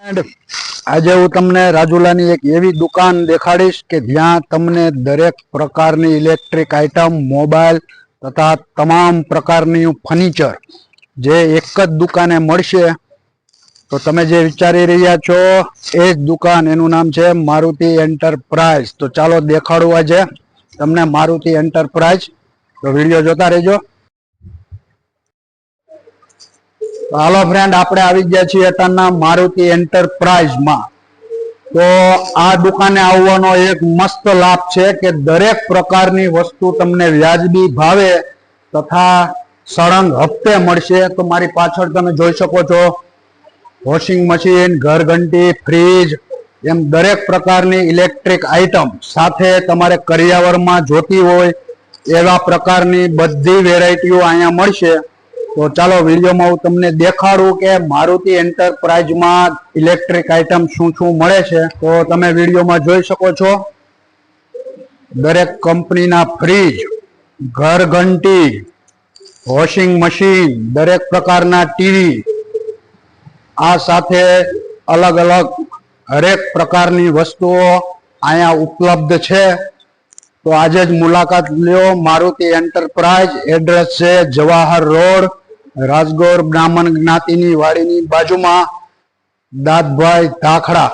And આજે હું તમને રાજુલાની એક એવી દુકાન દેખાડીશ કે જ્યાં તમને દરેક પ્રકારની ઇલેક્ટ્રિક આઇટમ, મોબાઈલ તથા તમામ પ્રકારની ફર્નિચર જે એક જ દુકાને મળશે. તો તમે જે વિચારી રહ્યા છો એ જ દુકાન, એનું નામ છે મારુતિ એન્ટરપ્રાઇઝ. તો ચાલો દેખાડું આજે તમને મારુતિ એન્ટરપ્રાઇઝ. તો વિડીયો જોતા રહેજો. હાલો ફ્રેન્ડ, આપણે આવી ગયા છીએ અત્યારના મારુતિ એન્ટરપ્રાઇઝમાં. તો આ દુકાને આવવાનો એક મસ્ત લાભ છે કે દરેક પ્રકારની વસ્તુ તમને વ્યાજબી ભાવે તથા સળંગ હપ્તે મળશે. તો મારી પાછળ તમે જોઈ શકો છો વોશિંગ મશીન, ઘરઘંટી, ફ્રીજ, એમ દરેક પ્રકારની ઇલેક્ટ્રિક આઇટમ સાથે તમારે કરિયાવરમાં જોતી હોય એવા પ્રકારની બધી વેરાયટીઓ અહીંયા મળશે. તો ચાલો વિડીયોમાં હું તમને દેખાડું કે મારુતિ એન્ટરપ્રાઇઝમાં ઇલેક્ટ્રિક આઇટમ શું શું મળે છે. તો તમે વિડીયોમાં જોઈ શકો છો દરેક કંપનીના ફ્રીજ, ઘરઘંટી, વોશિંગ મશીન, દરેક પ્રકારના ટીવી, આ સાથે અલગ અલગ હરેક પ્રકારની વસ્તુઓ અહીંયા ઉપલબ્ધ છે. તો આજે જ મુલાકાત લ્યો મારુતિ એન્ટરપ્રાઇઝ. એડ્રેસ છે જવાહર રોડ, રાજગોર બ્રાહ્મણ જ્ઞાતિની વાડીની બાજુમાં, દાદભાઈ ધાખડા.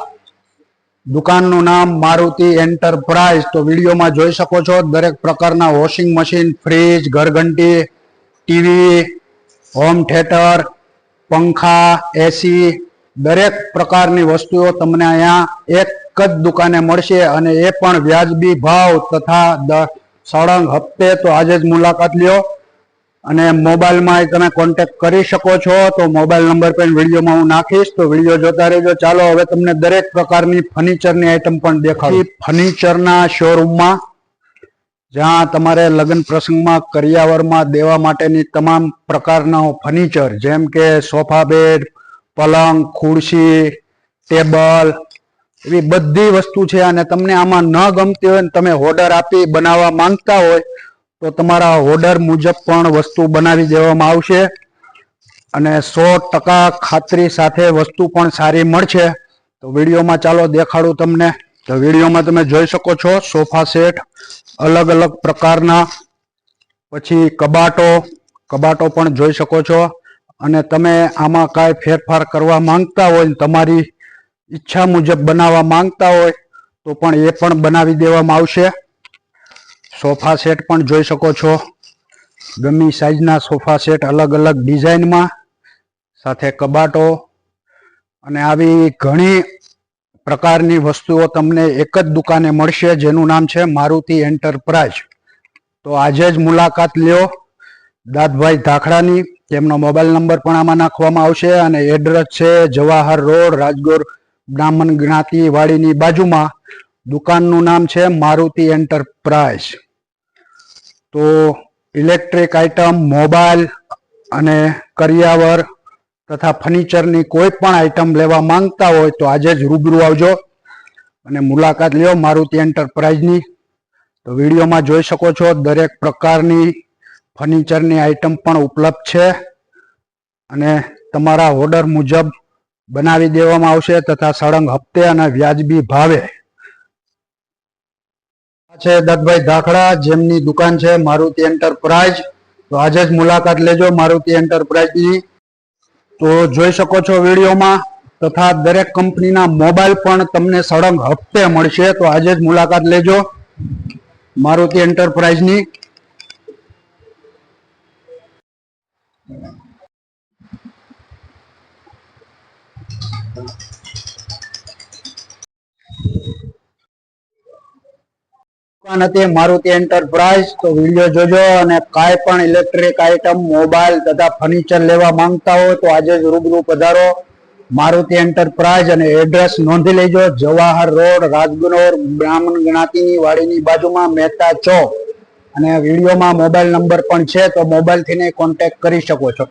દુકાનનું નામ મારુતિ એન્ટરપ્રાઇઝ. તો વિડીયોમાં જોઈ શકો છો દરેક પ્રકારના વોશિંગ મશીન, ફ્રીજ, ઘરઘંટી, ટીવી, હોમ થિયેટર, પંખા, એસી, દરેક પ્રકારની વસ્તુઓ તમને અહીંયા એક જ દુકાને મળશે અને એ પણ વ્યાજબી ભાવ તથા સળંગ હપ્તે. તો આજે જ મુલાકાત લ્યો. અને મોબાઈલમાં તમે કોન્ટેક્ટ કરી શકો છો. તો મોબાઈલ નંબર પણ વિડીયોમાં હું નાખીશ. તો વિડીયો જોતા રહેજો. ચાલો હવે તમને દરેક પ્રકારની ફર્નિચરની આઈટમ પણ દેખાડું. ફર્નિચરના શોરૂમમાં જ્યાં તમારે લગ્ન પ્રસંગમાં કરિયાવરમાં દેવા માટેની તમામ પ્રકારના ફર્નિચર જેમ કે સોફા બેડ, પલંગ, ખુરશી, ટેબલ, એવી બધી વસ્તુ છે. અને તમને આમાં ન ગમતી હોય ને તમે ઓર્ડર આપી બનાવવા માંગતા હોય તો તમારા ઓર્ડર મુજબ પણ વસ્તુ બનાવી દેવામાં આવશે અને 100% ખાતરી સાથે વસ્તુ પણ સારી મળશે. તો વિડીયોમાં ચાલો દેખાડું તમને. તો વિડીયોમાં તમે જોઈ શકો છો સોફા સેટ અલગ અલગ પ્રકારના, પછી કબાટો પણ જોઈ શકો છો. અને તમે આમાં કાંઈ ફેરફાર કરવા માંગતા હોય, તમારી ઈચ્છા મુજબ બનાવવા માંગતા હોય તો પણ એ પણ બનાવી દેવામાં આવશે. સોફા સેટ પણ જોઈ શકો છો, ગમે સાઈઝના સોફા સેટ અલગ અલગ ડિઝાઇનમાં, સાથે કબાટો અને આવી ઘણી પ્રકારની વસ્તુઓ તમને એક જ દુકાને મળશે જેનું નામ છે મારુતિ એન્ટરપ્રાઇઝ. તો આજે જ મુલાકાત લ્યો દાદભાઈ ધાખડાની. તેમનો મોબાઈલ નંબર પણ આમાં નાખવામાં આવશે અને એડ્રેસ છે જવાહર રોડ, રાજગોર બ્રાહ્મણ જ્ઞાતિ વાડીની બાજુમાં. દુકાનનું નામ છે મારુતિ એન્ટરપ્રાઇઝ. તો ઇલેક્ટ્રિક આઇટમ, મોબાઈલ અને કરિયાવર તથા ફર્નિચરની કોઈ પણ આઇટમ લેવા માંગતા હોય તો આજે જ રૂબરૂ આવજો અને મુલાકાત લ્યો મારુતિ એન્ટરપ્રાઇઝની. તો વિડીયોમાં જોઈ શકો છો દરેક પ્રકારની ફર્નિચરની આઇટમ પણ ઉપલબ્ધ છે અને તમારા ઓર્ડર મુજબ બનાવી દેવામાં આવશે તથા સળંગ હપ્તે અને વ્યાજબી ભાવે. છે દાદભાઈ ધાખડા, જેમની દુકાન છે મારુતિ એન્ટરપ્રાઇઝ. તો આજે જ મુલાકાત લેજો મારુતિ એન્ટરપ્રાઇઝની. તો જોઈ શકો છો વિડીયોમાં તથા દરેક કંપનીના મોબાઈલ પણ તમને સળંગ હપ્તે મળશે. તો આજે જ મુલાકાત લેજો મારુતિ એન્ટરપ્રાઇઝની. દુકાન હતી મારુતિ એન્ટરપ્રાઇઝ. તો વિડીયો જોજો અને કાંઈ પણ ઇલેક્ટ્રિક આઇટમ, મોબાઈલ તથા ફર્નિચર લેવા માંગતા હોય તો આજે જ રૂબરૂ પધારો મારુતિ એન્ટરપ્રાઇઝ. અને એડ્રેસ નોંધી લેજો જવાહર રોડ, રાજગોર બ્રાહ્મણ જ્ઞાતિની વાડીની બાજુમાં, મહેતા ચોક. અને વિડીયોમાં મોબાઈલ નંબર પણ છે તો મોબાઈલથી કોન્ટેક્ટ કરી શકો છો.